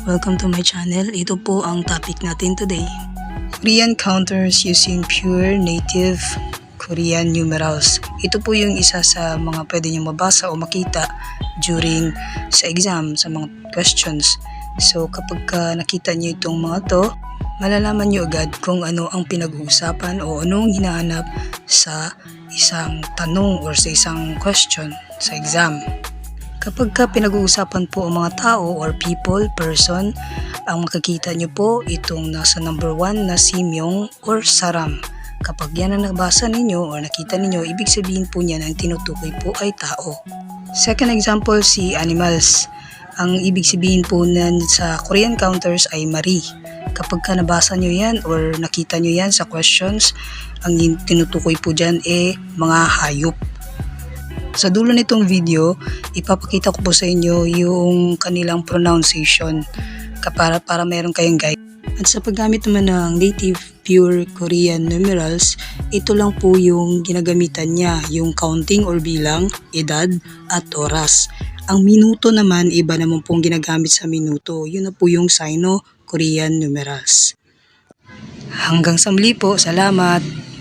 Welcome to my channel. Ito po ang topic natin today. Korean counters using pure native Korean numerals. Ito po yung isa sa mga pwede nyo mabasa o makita during sa exam, sa mga questions. So kapag nakita nyo itong mga to, malalaman nyo agad kung ano ang pinag-uusapan o anong hinahanap sa isang tanong or sa isang question sa exam. Kapag pinag-uusapan po ang mga tao or people, person, ang makikita nyo po itong nasa number 1 na si Myung or Saram. Kapag yan ang nabasa ninyo or nakita ninyo, ibig sabihin po niyan ang tinutukoy po ay tao. Second example, si animals. Ang ibig sabihin po nan sa Korean counters ay Marie. Kapag nabasa nyo yan or nakita nyo yan sa questions, ang tinutukoy po dyan ay mga hayop. Sa dulo nitong video, ipapakita ko po sa inyo yung kanilang pronunciation para meron kayong guide. At sa paggamit naman ng native pure Korean numerals, ito lang po yung ginagamitan niya, yung counting or bilang, edad at oras. Ang minuto naman, iba naman pong ginagamit sa minuto. Yun na po yung Sino-Korean numerals. Hanggang sa muli po, salamat!